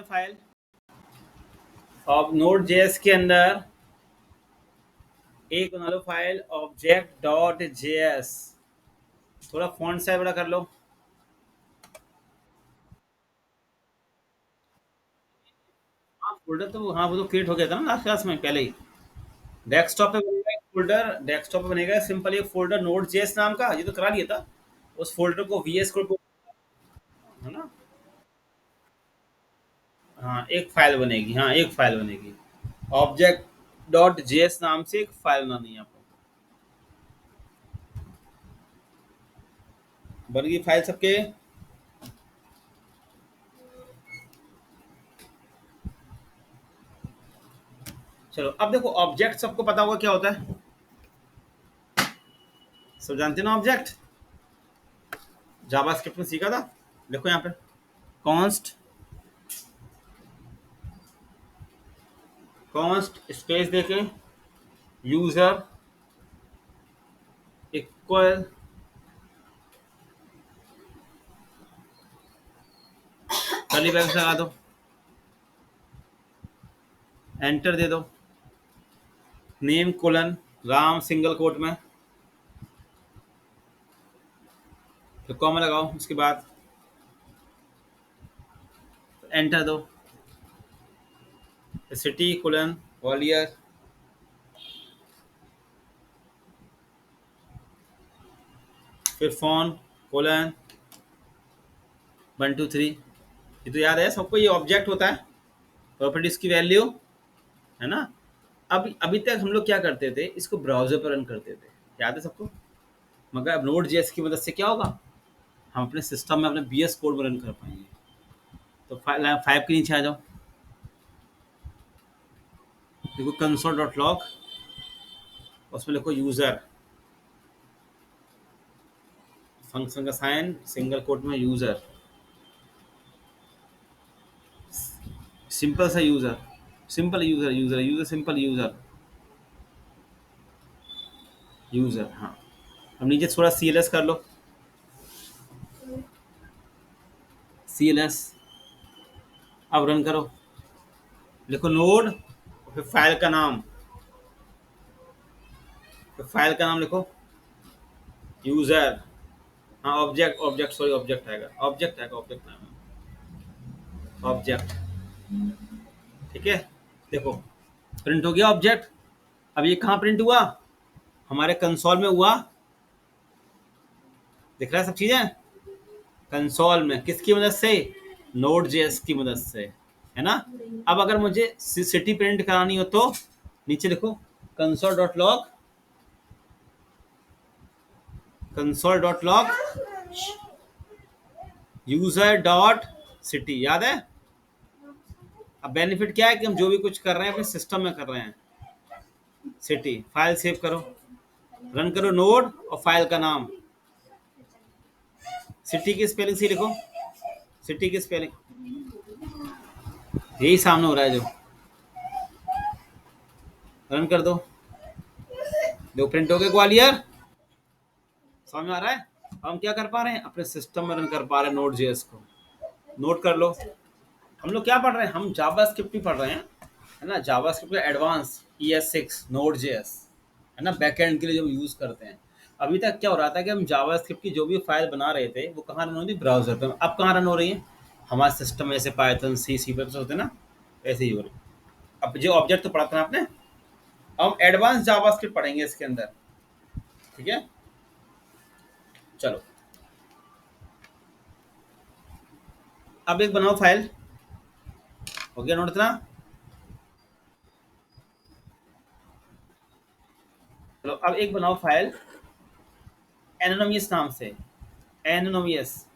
File और node JS के अंदर एक बना लो फाइल ऑब्जेक्ट डॉट जेएस। थोड़ा फॉन्ट साइज बड़ा कर लो। हाँ फोल्डर तो हाँ वो तो क्रिएट हो गया था ना लास्ट क्लास में पहले ही। डेस्कटॉप पे बनेगा एक फोल्डर, डेस्कटॉप पे बनेगा सिंपल एक फोल्डर नोड जेएस नाम का, ये तो करा लिया था। उस फोल्डर को वीएस कोड है ना। हाँ एक फाइल बनेगी, हाँ एक फाइल बनेगी। ऑब्जेक्ट डॉट जेएस नाम से एक फाइल बनानी है आपको। बन गई फाइल सबके। चलो अब देखो ऑब्जेक्ट सबको पता होगा क्या होता है, सब जानते हो ना ऑब्जेक्ट। जावास्क्रिप्ट में सीखा था। देखो यहाँ पे कॉन्स्ट कॉन्स्ट स्पेस देके यूजर इक्वल कर्ली ब्रैकेट लगा दो, एंटर दे दो, name colon Ram single quote में, फिर कॉमा लगाओ, उसके बाद एंटर दो, सिटी कोलन ग्वालियर, फिर फोन कोलन 1 2 3। ये तो याद है सबको, ये ऑब्जेक्ट होता है, प्रॉपर्टीज की वैल्यू है ना। अब अभी तक हम लोग क्या करते थे, इसको ब्राउजर पर रन करते थे, याद है सबको। मगर अब नोड जेएस की मदद से क्या होगा, हम अपने सिस्टम में अपने बीएस कोड में रन कर पाएंगे। तो 5 के नीचे आ जाओ, देखो कंसोल डॉट लॉग, उसमें लिखो यूजर, फंक्शन का साइन सिंगल कोट में यूजर, सिंपल सा user, simple user user user simple user user. हाँ अब नीचे थोड़ा सीएलएस कर लो, सीएलएस। अब रन करो, लिखो नोड, फिर फाइल का नाम, फिर फाइल का नाम लिखो यूजर। हाँ ऑब्जेक्ट ऑब्जेक्ट सॉरी ऑब्जेक्ट आएगा, ऑब्जेक्ट आएगा, ऑब्जेक्ट नाम ऑब्जेक्ट। ठीक है, देखो प्रिंट हो गया ऑब्जेक्ट। अब ये कहाँ प्रिंट हुआ, हमारे कंसोल में हुआ, दिख रहा है सब चीजें कंसोल में, किसकी मदद से, नोड जेएस की मदद से, है ना। अब अगर मुझे सिटी प्रिंट करानी हो तो नीचे लिखो console dot log, console dot log user dot city, याद है। अब बेनिफिट क्या है कि हम जो भी कुछ कर रहे हैं अपने सिस्टम में कर रहे हैं। सिटी फाइल सेव करो, रन करो नोड और फाइल का नाम, सिटी की स्पेलिंग सी लिखो, सिटी की स्पेलिंग यही सामने हो रहा है जो, रन कर दो, जो प्रिंट हो गए ग्वालियर, समझ में आ रहा है। अब हम क्या कर पा रहे हैं, अपने सिस्टम में रन कर पा रहे हैं नोड जेएस को। नोट कर लो, हम लोग क्या पढ़ रहे हैं, हम जावास्क्रिप्ट ही पढ़ रहे हैं, है ना। जावास्क्रिप्ट का एडवांस ES6 नोड जेएस, है ना, बैकएंड के लिए जो यूज करते हैं। अभी तक क्या हो रहा था कि हम जावास्क्रिप्ट की जो भी फाइल बना रहे थे वो कहाँ रन हो रही थी, ब्राउजर पे। अब कहाँ रन हो रही है, हमारे सिस्टम में, जैसे पाइथन सी पे होते हैं ना, ऐसे ही हो रही है। अब जो ऑब्जेक्ट तो पढ़ा था ना आपने, अब हम एडवांस जावास्क्रिप्ट पढ़ेंगे इसके अंदर। ठीक है, चलो अब एक बनाओ फाइल, हो गया नोट इतना। चलो अब एक बनाओ फाइल एनोनमियस नाम से, एनोनमियस,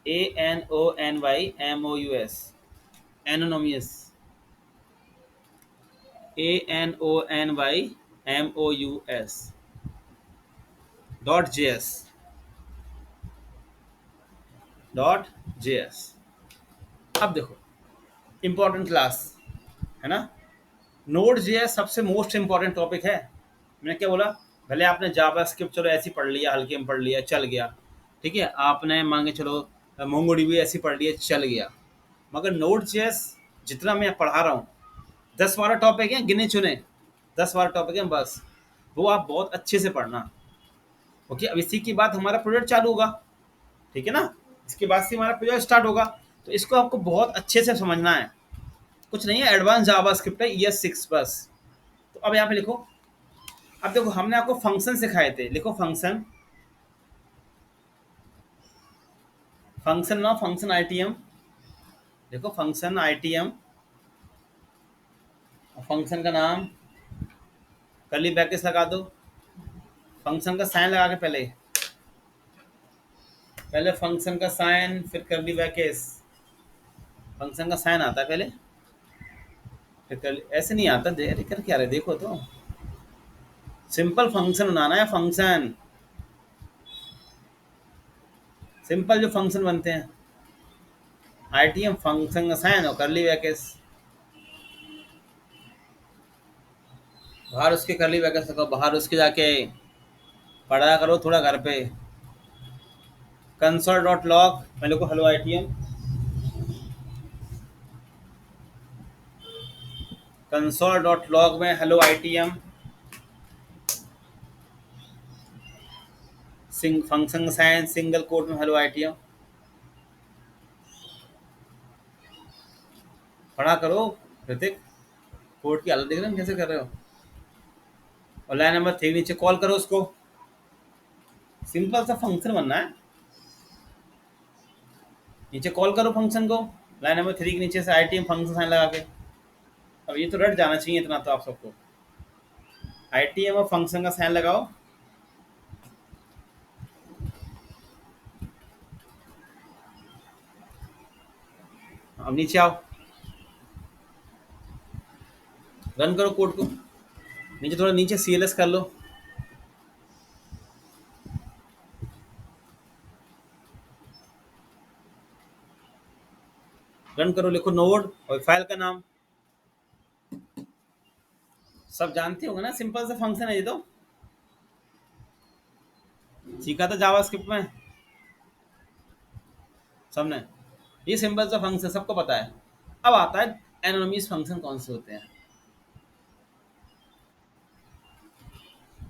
ANONYMOUS, एनोनोमियस, ANONYMOUS .js, .js। अब देखो इंपॉर्टेंट क्लास, है ना। नोड जेएस सबसे मोस्ट इंपॉर्टेंट टॉपिक है। मैंने क्या बोला, भले आपने जावास्क्रिप्ट चलो ऐसे पढ़ लिया, हल्के में पढ़ लिया, चल गया। ठीक है, आपने मांगे चलो मोंगोडीबी ऐसे पढ़ लिया, चल गया। मगर नोड जेएस जितना मैं पढ़ा रहा हूँ, 10-12 टॉपिक हैं गिने चुने, 10-12 टॉपिक हैं बस, वो आप बहुत अच्छे से पढ़ना। ओके, अब इसी के बाद हमारा प्रोजेक्ट चालू होगा, ठीक है ना, इसके बाद से हमारा प्रोजेक्ट स्टार्ट होगा। तो इसको आपको बहुत अच्छे से समझना है, कुछ नहीं है, एडवांस जावास्क्रिप्ट है ES6 बस। तो अब यहाँ पे लिखो, अब देखो हमने आपको फंक्शन सिखाए थे, लिखो फंक्शन, फंक्शन ना फंक्शन आईटीएम, देखो फंक्शन आईटीएम, फंक्शन का नाम कर्ली ब्रैकेट्स लगा दो, फंक्शन का साइन लगा के पहले, पहले फंक्शन का साइन फिर कर्ली ब्रैकेट्स, फंक्शन का साइन आता है पहले फिर कर्ली, ऐसे नहीं आता दे, अरे कर क्या रहे देखो तो, सिंपल फंक्शन बनाना है, फंक्शन सिंपल जो फंक्शन बनते हैं, आईटीएम फंक्शन का साइन और कर्ली ब्रैकेट्स, बाहर उसके कर्ली ब्रैकेट्स लगाओ, बाहर उसके जाके पढ़ा करो थोड़ा घर पे, कंसोल डॉट लॉग मैं लिखो hello ITM, console dot log में hello ITM, function sign single quote में हेलो आईटीएम, पढ़ा करो ऋतिक, कोड की हालत देख रहे हो कैसे कर रहे हो। और लाइन नंबर 3 नीचे कॉल करो उसको, सिंपल सा फंक्शन बनना है, नीचे कॉल करो फंक्शन को, लाइन नंबर 3 के नीचे से आईटीएम फंक्शन साइन लगा के। अब ये तो रट जाना चाहिए इतना तो आप सबको, आईटीएम और फंक्शन का साइन लगाओ। अब नीचे आओ, रन करो कोड को, नीचे थोड़ा नीचे CLS कर लो, रन करो, लिखो नोड और फाइल का नाम, सब जानते होंगे ना, सिंपल सा फंक्शन है ये तो, सीखा था जावास्क्रिप्ट में सबने, ये सिंपल सा फंक्शन सबको पता है। अब आता है एनोनिमस फंक्शन कौन से होते हैं।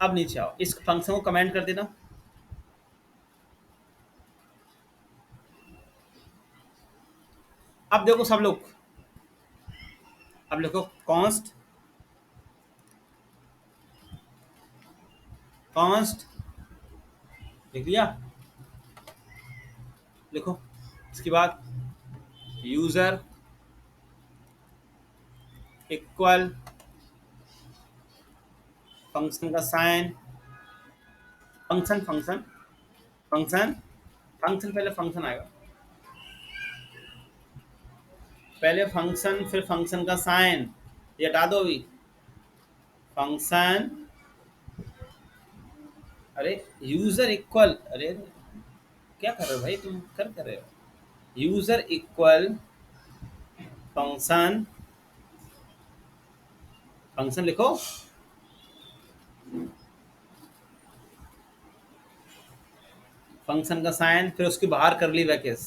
अब नीचे आओ, इस फंक्शन को कमेंट कर देना, अब देखो सब लोग, अब लिखो कॉन्स्ट, कॉन्स्ट लिख लिया, लिखो इसके बाद यूजर इक्वल फंक्शन का sign, function function function function पहले फंक्शन आएगा, पहले फंक्शन फिर फंक्शन का साइन, ये हटा दो अभी, फंक्शन, अरे यूजर इक्वल, अरे क्या कर रहे हो भाई तुम, कर रहे हो, यूजर इक्वल फंक्शन, फंक्शन लिखो, फंक्शन का साइन फिर उसके बाहर करली ब्रैकेट्स,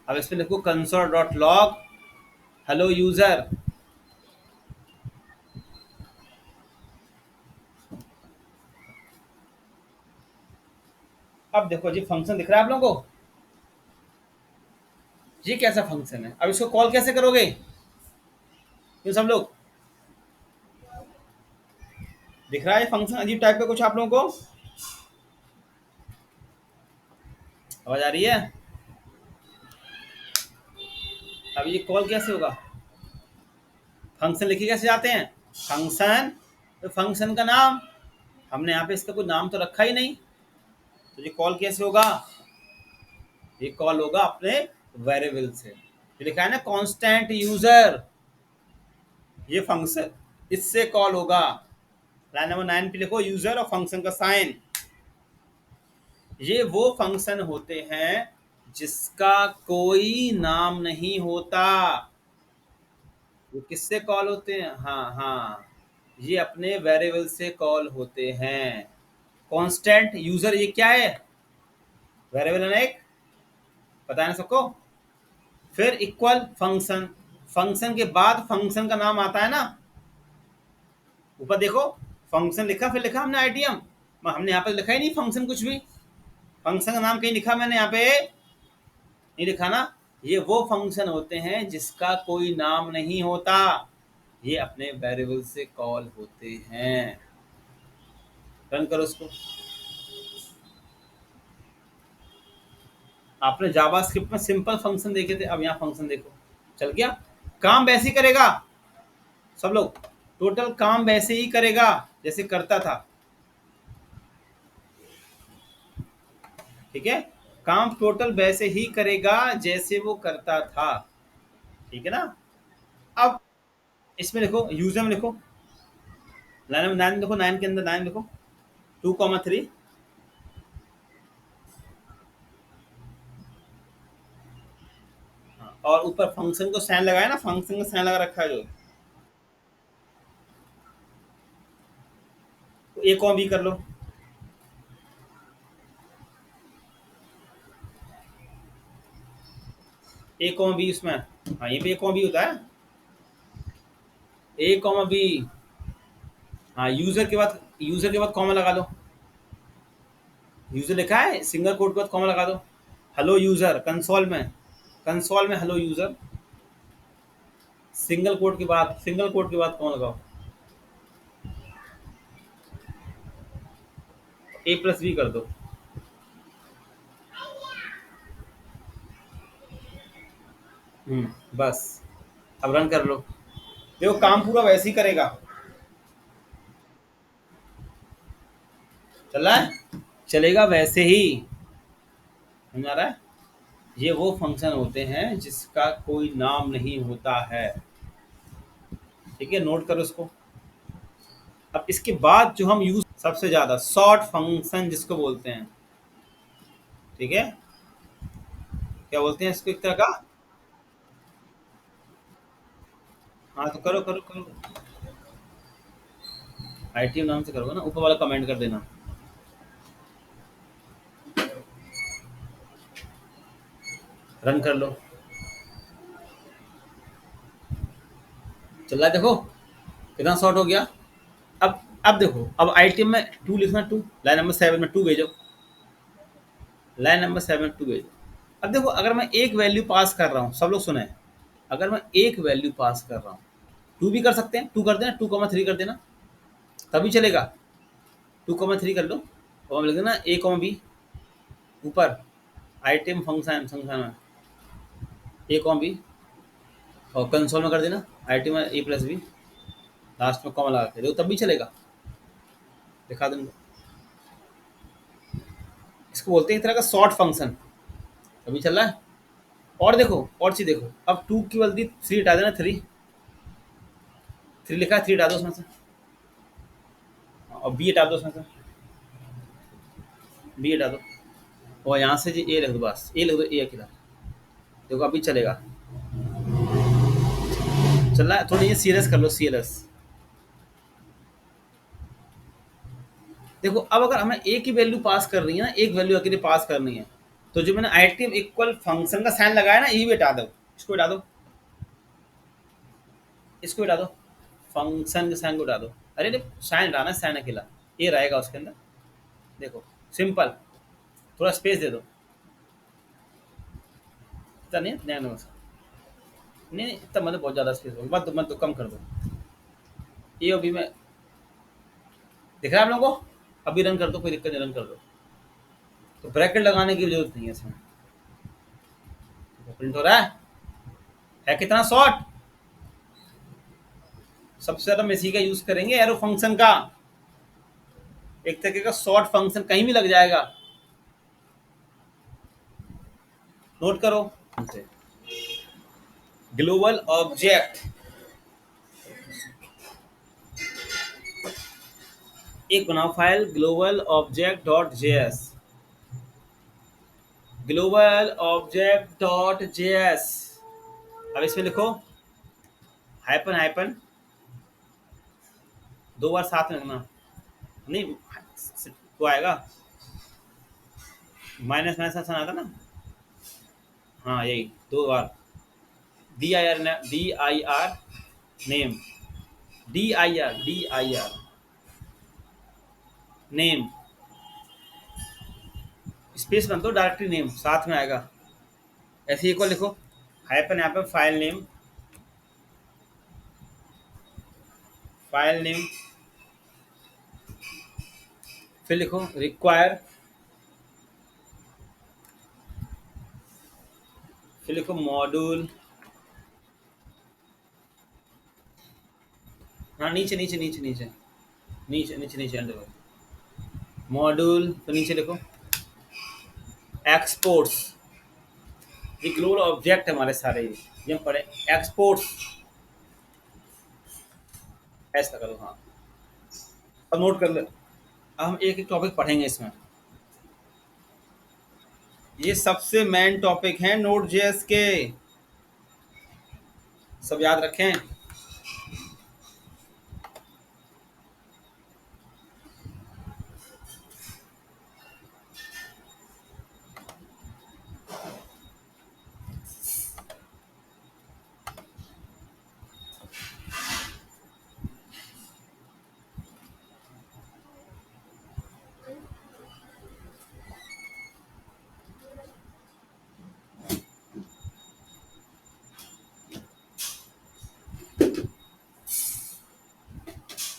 अब इसमें लिखो console dot log hello user, अब देखो जी फंक्शन दिख रहा है आप लोगों को, ये कैसा फंक्शन है, अब इसको कॉल कैसे करोगे, ये सब लोग दिख रहा है फंक्शन अजीब टाइप का कुछ आप लोगों को, आवाज आ रही है, अब ये कॉल कैसे होगा, फंक्शन लिखे कैसे जाते हैं, फंक्शन तो फंक्शन का नाम, हमने यहाँ पे इसका कोई नाम तो रखा ही नहीं, तो ये कॉल कैसे होगा, ये कॉल होगा अपने वेरिएबल से, ये लिखा है ना कांस्टेंट यूजर, ये फंक्शन इससे कॉल होगा, लाइन नंबर 9 पे लिखो यूजर और फंक्शन का साइन, ये वो फंक्शन होते हैं जिसका कोई नाम नहीं होता, वो किससे कॉल होते हैं, हाँ हाँ, ये अपने वेरिएबल से कॉल होते हैं, कांस्टेंट यूजर ये क्या है, वेरिएबल है ना एक, पता है ना सबको। फिर इक्वल फंक्शन, फंक्शन के बाद फंक्शन का नाम आता है ना, ऊपर देखो फंक्शन लिखा, फिर लिखा हमने आईटीएम, हमने यहाँ पे लिखा ही नहीं फंक्शन कुछ भी, फंक्शन का नाम कहीं लिखा मैंने यहाँ पे नहीं लिखा ना। ये वो फंक्शन होते हैं जिसका कोई नाम नहीं होता, ये अपने वेरिएबल से कॉल होते हैं। रन करो उसको। आपने जावास्क्रिप्ट में सिंपल फंक्शन देखे थे, अब यहाँ फंक्शन देखो, चल गया। काम वैसे ही करेगा सब लोग, टोटल काम वैसे ही करेगा जैसे करता था, ठीक है। काम टोटल वैसे ही करेगा जैसे वो करता था, ठीक है ना। अब इसमें देखो, यूजर में देखो, लाइन नंबर 9 देखो, 9 के अंदर 9 देखो, 2,3, और ऊपर फंक्शन को साइन लगाया ना, फंक्शन का साइन लगा रखा है जो, तो ए कॉम बी कर लो। ए कॉम बी उसमें, हाँ ये पे ए कॉम बी होता है, ए कॉमा बी। हाँ यूजर के बाद कॉमा लगा लो, यूजर लिखा है सिंगल कोट के बाद कॉमा लगा दो। हेलो यूजर कंसोल में, कंसोल में हेलो यूजर, सिंगल कोट के बाद कॉमा लगाओ, ए प्लस बी कर दो। बस, अब रन कर लो, देखो काम पूरा वैसे ही करेगा, चल रहा है, चलेगा वैसे ही, समझ आ रहा है। ये वो फंक्शन होते हैं जिसका कोई नाम नहीं होता है, ठीक है, नोट करो इसको। अब इसके बाद जो हम यूज सबसे ज्यादा शॉर्ट फंक्शन जिसको बोलते हैं, ठीक है, क्या बोलते हैं इसको, एक तरह का। हाँ तो करो करो करो, आईटीएम नाम से करोगे ना, ऊपर वाला कमेंट कर देना। रन कर लो, चल रहा है देखो, कितना शॉर्ट हो गया। अब देखो, अब आईटीएम में 2 लिखना, 2 लाइन नंबर 7 में 2 भेजो, लाइन नंबर 7 2 भेजो। अब देखो अगर मैं एक वैल्यू पास कर रहा हूँ, सब लोग सुने, अगर मैं एक वैल्यू पास कर रहा हूँ, 2 भी कर सकते हैं, 2 कर देना, 2,3 कर देना, तभी चलेगा। 2,3 कर लो, और लिख देना ए कॉमा बी, ऊपर आईटीएम फंक्शन फंक्शन में ए कॉमा बी, और कंसोल में कर देना आईटीएम में ए प्लस बी, लास्ट में कॉमा लगा के देखो, तब भी चलेगा, दिखा दूंगा। इसको बोलते हैं एक तरह का शॉर्ट फंक्शन, तभी चल रहा है। और देखो और चीज देखो, अब 2 की बल्कि 3 हटा देना, 3 3 लिखा है, 3 हटा दो उसमें से, और बी हटा दो उसमें से, बी हटा दो, और यहाँ से जी ए लिख दो, बस ए लिख दो, ए अकेला, देखो अभी चलेगा, चल रहा है। थोड़ा ये सीरियस कर लो, सीरियस। देखो अब अगर हमें ए की वैल्यू पास करनी है ना, एक वैल्यू अकेले पास करनी है, तो जो मैंने आईटीएम इक्वल फंक्शन का साइन लगाया ना, ये भी हटा दो, इसको हटा दो, इसको हटा दो, फंक्शन के साइन को हटा दो। अरे देखो साइन हटाना है, साइन अकेला, ये रहेगा उसके अंदर, देखो सिंपल, थोड़ा स्पेस दे दो, इतना नहीं, नमस्कार, नहीं नहीं इतना मतलब बहुत ज़्यादा स्पेस होगा, मत मत कम कर दो, ये अभी मैं, दिख रहा है आप लोगों को, अभी रन कर दो, कोई दिक्कत नहीं, रन कर दो, तो ब्रैकेट लगाने की जरूरत नहीं है इसमें, प्रिंट हो रहा है कितना शॉर्ट। सबसे ज्यादा हम इसी का यूज करेंगे, एरो फंक्शन का, एक तरीके का शॉर्ट फंक्शन कहीं भी लग जाएगा, नोट करो। ग्लोबल ऑब्जेक्ट, एक बनाओ file global object dot JS, global object dot JS. अब इसमें लिखो हाइपन हाइपन, 2 बार साथ में लिखना, नहीं वो आएगा, माइनस माइनस आसान आता ना। हाँ यही दो बार। DIR, DIR name, DIR name, space बन दो, डायरेक्टरी नेम साथ में आएगा। ऐसे ही एक और लिखो, हाइपन यहाँ पे फाइल नेम, फाइल नेम, फिर लिखो रिक्वायर, फिर लिखो मॉड्यूल। हाँ नीचे नीचे नीचे नीचे नीचे नीचे नीचे अंडर मॉड्यूल, तो नीचे लिखो एक्सपोर्ट्स। ये ग्लोबल ऑब्जेक्ट हमारे सारे ये हम पढ़े। एक्सपोर्ट्स ऐसा करो हाँ। अब नोट कर ले, अब हम एक एक टॉपिक पढ़ेंगे इसमें। ये सबसे मेन टॉपिक है नोड जेएस के, सब याद रखें।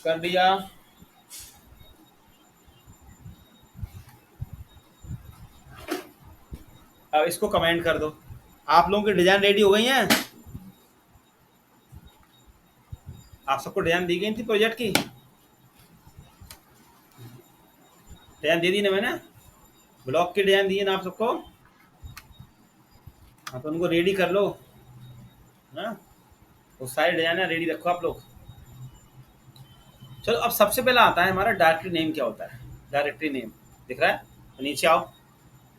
कर दिया। अब इसको कमेंट कर दो। आप लोगों की डिजाइन रेडी हो गई हैं? आप सबको डिजाइन दी गई थी प्रोजेक्ट की? डिजाइन दे दी ना मैंने? ब्लॉग की डिजाइन दी है ना आप सबको? हाँ तो उनको रेडी कर लो ना, वो सारी डिजाइन रेडी रखो आप लोग। चलो अब सबसे पहले आता है हमारा डायरेक्टरी नेम क्या होता है। डायरेक्टरी नेम दिख रहा है? तो नीचे आओ,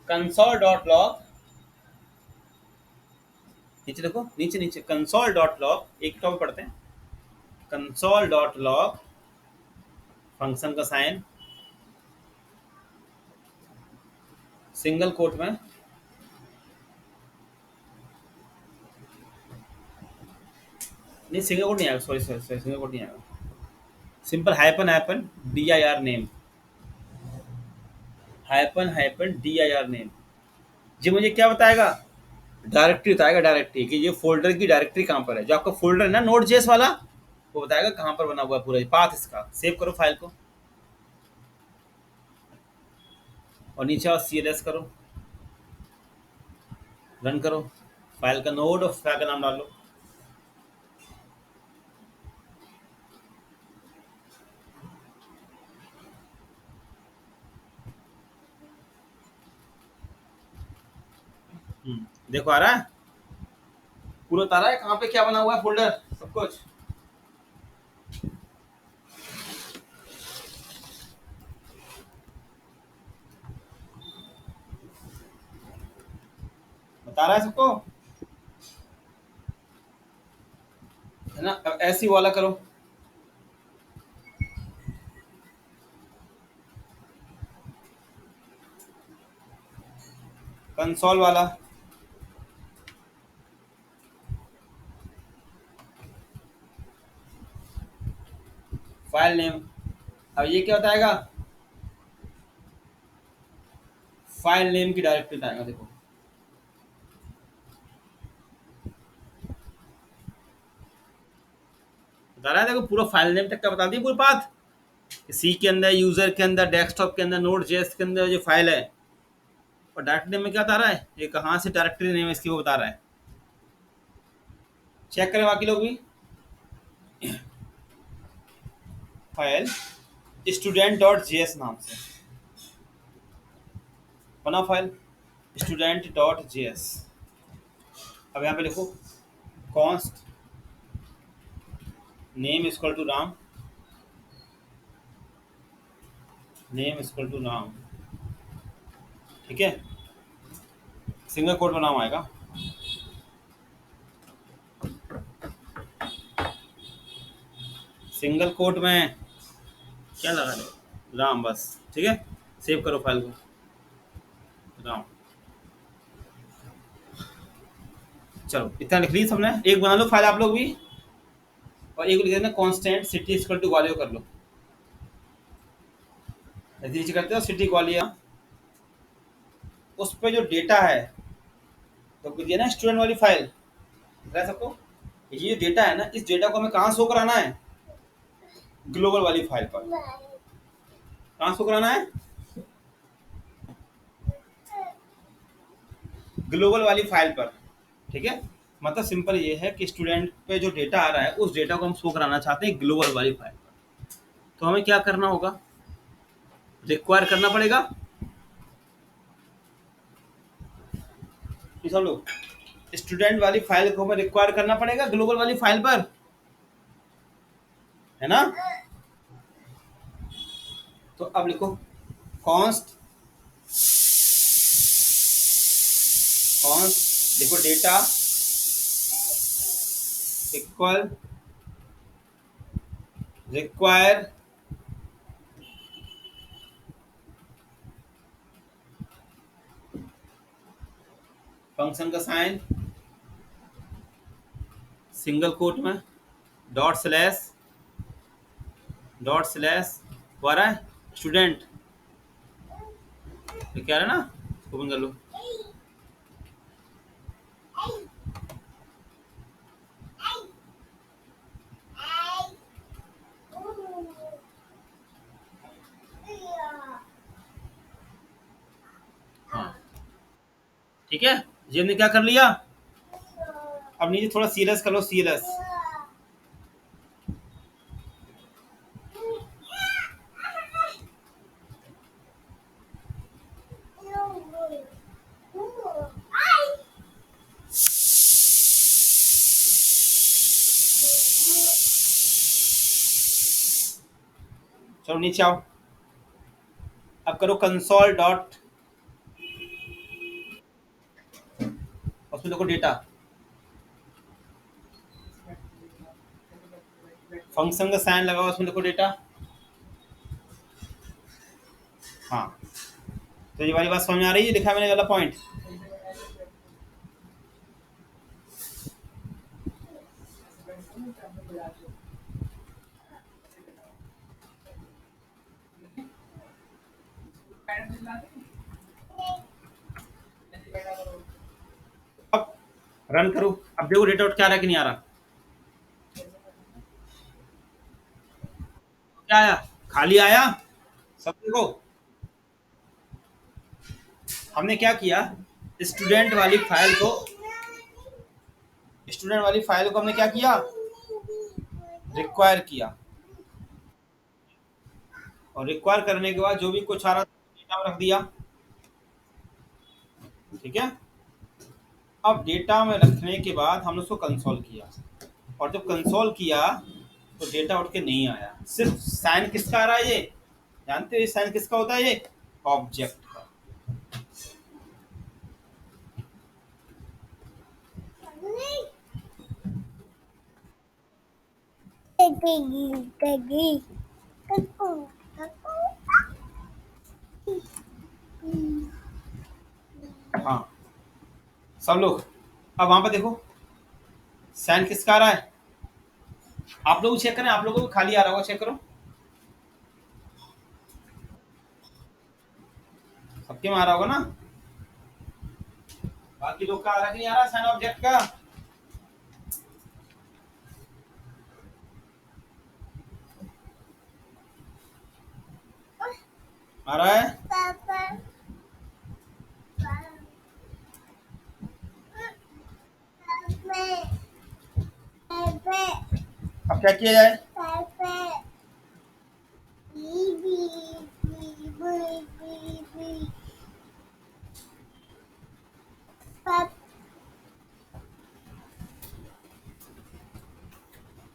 कंसोल डॉट लॉग, नीचे देखो, नीचे नीचे कंसोल डॉट लॉग, एक टॉपिक पढ़ते हैं। कंसोल डॉट लॉग, फंक्शन का साइन, सिंगल कोट में, नहीं सिंगल कोट नहीं आएगा, sorry sorry sorry, single quote नहीं आएगा। Simple hyphen hyphen DIR name, hyphen hyphen DIR name. जी मुझे क्या बताएगा? डायरेक्टरी बताएगा, डायरेक्टरी कि ये फोल्डर की डायरेक्टरी कहाँ पर है। जो आपका फोल्डर है ना नोड जेएस वाला, वो बताएगा कहाँ पर बना हुआ है पूरा पाथ इसका। सेव करो फाइल को और नीचे आओ CLS करो, रन करो, फाइल का नोड और फाइल का नाम डाल लो। देखो आ रहा है, पूरा बता रहा है कहाँ पे क्या बना हुआ है, फोल्डर सब कुछ। बता रहा है सबको, है ना? अब ऐसी वाला करो, कंसोल वाला, फाइल नेम। अब ये क्या बताएगा? फाइल नेम की डायरेक्टरी बताएगा। देखो बता रहा है, देखो पूरा फाइल नेम तक का बता दिया पूरा पाथ। सी के अंदर, यूजर के अंदर, डेस्कटॉप के अंदर, नोड जेएस के अंदर जो फाइल है। और डायरेक्टरी नेम में क्या बता रहा है, ये कहाँ से डायरेक्टरी नेम है इसकी वो बता रहा है। चेक करें बाकी लोग भी। फाइल स्टूडेंट डॉट जेएस नाम से बना फाइल, स्टूडेंट डॉट जेएस। अब यहाँ पे लिखो const name equal to Ram, name equal to नाम, ठीक है? सिंगल कोड में नाम आएगा। सिंगल कोट में क्या लगा दो, राम बस, ठीक है? सेव करो फाइल को, राउंड। चलो इतना लिख ली सबने, एक बना लो फाइल आप लोग भी, और एक लिख देना constant city equal to Gwalior कर लो। ऐसे नीचे करते हो सिटी ग्वालियर, उस पे जो डेटा है तो दिया ना स्टूडेंट वाली फाइल, रह सबको, ये जो डेटा है ना, इस डेटा को हमें कहाँ शो कराना है, ग्लोबल वाली फाइल पर। कहाँ शो कराना है, ग्लोबल वाली फाइल पर। ठीक है, मतलब सिंपल ये है कि स्टूडेंट पे जो डेटा आ रहा है उस डेटा को हम शो कराना चाहते हैं ग्लोबल वाली फाइल पर। तो हमें क्या करना होगा, रिक्वायर करना पड़ेगा। ये सब लोग, स्टूडेंट वाली फाइल को हमें रिक्वायर करना पड़ेगा ग्लोबल वाली फाइल पर, है ना। तो अब लिखो कॉन्स्ट, कॉन्स्ट देखो डेटा इक्वल रिक्वायर फंक्शन का साइन सिंगल कोट में डॉट स्लैश आ रहा है स्टूडेंट, ये क्या है ना, ओपन कर लो। हाँ ठीक है, ये हमने क्या कर लिया। अब नीचे थोड़ा सीरियस कर लो, सीरियस। चलो नीचे आओ, अब करो कंसोल डॉट, उसमें देखो डेटा, फंक्शन का साइन लगाओ, उसमें देखो डेटा। हाँ, तो ये वाली बात समझ में आ रही है, लिखा मैंने वाला पॉइंट। अब रन करो, अब देखो डेटा आउट क्या आ रहा है कि नहीं आ रहा। क्या आया, खाली आया। सब देखो, हमने क्या किया, स्टूडेंट वाली फाइल को, स्टूडेंट वाली फाइल को हमने क्या किया, रिक्वायर किया, और रिक्वायर करने के बाद जो भी कुछ आ रहा था डेटा में रख दिया। ठीक है, अब डेटा में रखने के बाद हमने उसको कंसोल किया, और जब कंसोल किया तो डेटा उठ के नहीं आया, सिर्फ साइन किसका आ रहा है, ये जानते हो ये साइन किसका होता है, ये ऑब्जेक्ट का। हाँ सब लोग, अब वहां पर देखो साइन किसका आ रहा है, आप लोग चेक करें, आप लोगों को खाली आ रहा होगा, चेक करो सबके में आ रहा होगा ना, बाकी लोग का आ रहा है कि नहीं आ रहा साइन ऑब्जेक्ट का। आ रहा है, अब क्या किया जाए,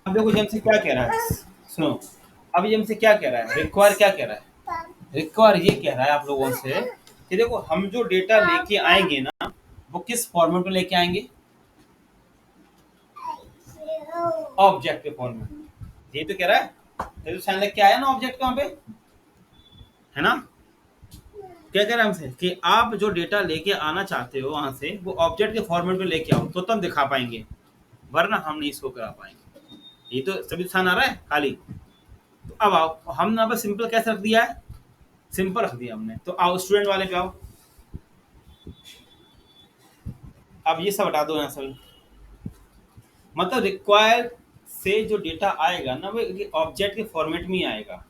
अब देखो ये हमसे क्या कह रहा है, सुनो, अब ये हमसे क्या कह रहा है, रिक्वायर क्या कह रहा है, रिक्वायर ये कह रहा है आप लोगों से कि देखो हम जो डेटा लेके आएंगे ना, वो किस फॉर्मेट में लेके आएंगे, ऑब्जेक्ट के फॉर्म में। ये तो कह रहा है, ये तो साइन लग के आया ना ऑब्जेक्ट वहां पे, है ना। क्या कह रहा है हमसे कि आप जो डेटा लेके आना चाहते हो वहां से वो ऑब्जेक्ट के फॉर्मेट में लेके आओ तो तब दिखा पाएंगे, वरना हम नहीं शो करा पाएंगे। ये तो सभी स्थान आ रहा है खाली। तो अब आओ, हमने यहाँ पर सिंपल कैसे रख दिया है, सिंपल रख दिया हमने। तो आओ स्टूडेंट वाले पे आओ। अब ये सब हटा दो यहाँ से। मतलब रिक्वायर से जो डेटा आएगा ना वो ऑब्जेक्ट के फॉर्मेट में ही आएगा।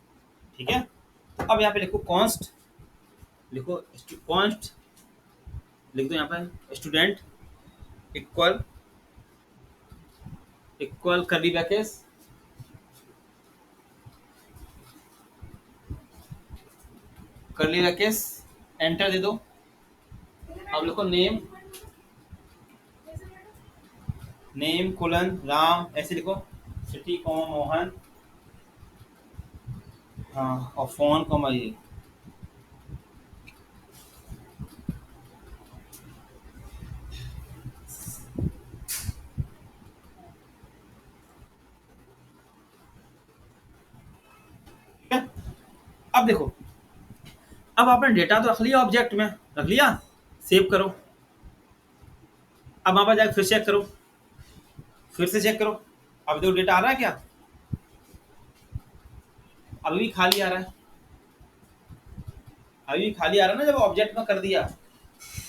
ठीक है। तो अब यहाँ पे लिखो कॉन्स्ट, लिखो कॉन्स्ट, लिख दो यहाँ पे student equal equal curly brackets, curly brackets, enter दे दो। अब लिखो नेम, नेम कोलन राम, ऐसे लिखो। सिटी कॉमा मोहन, हाँ, और फोन कॉमा ये। ठीक है। अब देखो, अब आपने डेटा तो रख लिया, ऑब्जेक्ट में रख लिया, सेव करो। अब वहां पर जाकर फिर चेक करो, फिर से चेक करो। अब देखो डेटा आ रहा है क्या, अभी भी खाली आ रहा है, अभी भी खाली आ रहा है ना, जब ऑब्जेक्ट में कर दिया।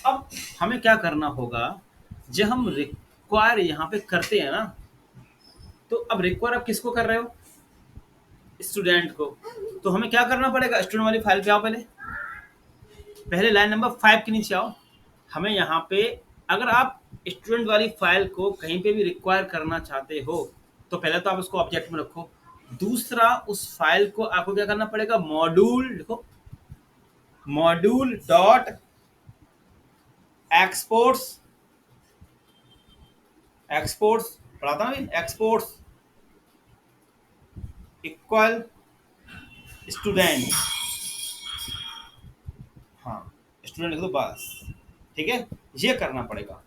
अब हमें क्या करना होगा, जब हम रिक्वायर यहाँ पे करते हैं ना, तो अब रिक्वायर आप किसको कर रहे हो, स्टूडेंट को। तो हमें क्या करना पड़ेगा, स्टूडेंट वाली फाइल पे आओ, पहले पहले लाइन नंबर 5 के नीचे आओ। हमें यहाँ पे, अगर आप स्टूडेंट वाली फाइल को कहीं पे भी रिक्वायर करना चाहते हो तो पहले तो आप उसको ऑब्जेक्ट में रखो। दूसरा, उस फाइल को आपको क्या करना पड़ेगा, मॉड्यूल लिखो, मॉड्यूल डॉट एक्सपोर्ट्स, एक्सपोर्ट्स पढ़ा था ना, एक्सपोर्ट्स इक्वल स्टूडेंट, हाँ स्टूडेंट लिख दो बस। ठीक है, ये करना पड़ेगा।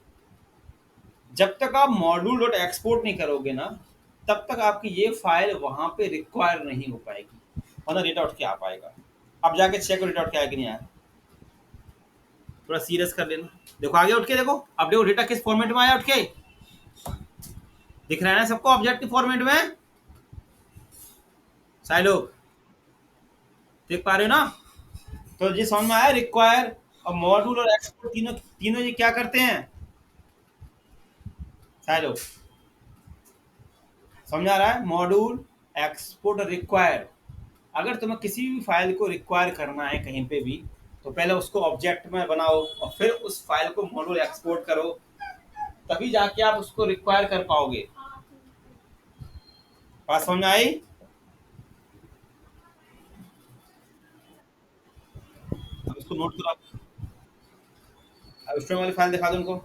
जब तक आप मॉड्यूल डॉट एक्सपोर्ट नहीं करोगे ना, तब तक आपकी ये फाइल वहां पे रिक्वायर नहीं हो पाएगी, वरना डेटा उठ के आ पाएगा। अब जाके चेक करो डेटा उठ के आया कि नहीं आया, थोड़ा सीरियस कर लेना। देखो आगे उठ के देखो, अब देखो डेटा किस फॉर्मेट में आया उठ के, दिख रहा है ना सबको ऑब्जेक्ट फॉर्मेट में, सारे लोग देख पा रहे हो ना। तो ये समझ में आया, रिक्वायर और मॉड्यूल और एक्सपोर्ट तीनों तीनों ये क्या करते हैं, सारे लोग समझ आ रहा है, मॉड्यूल एक्सपोर्ट और रिक्वायर। अगर तुम्हें किसी भी फाइल को रिक्वायर करना है कहीं पे भी, तो पहले उसको ऑब्जेक्ट में बनाओ और फिर उस फाइल को मॉड्यूल एक्सपोर्ट करो, तभी जाके आप उसको रिक्वायर कर पाओगे। बात समझ आई। अब इसको नोट करो, अब स्टूडेंट वाली फाइल दिखा दो उनको।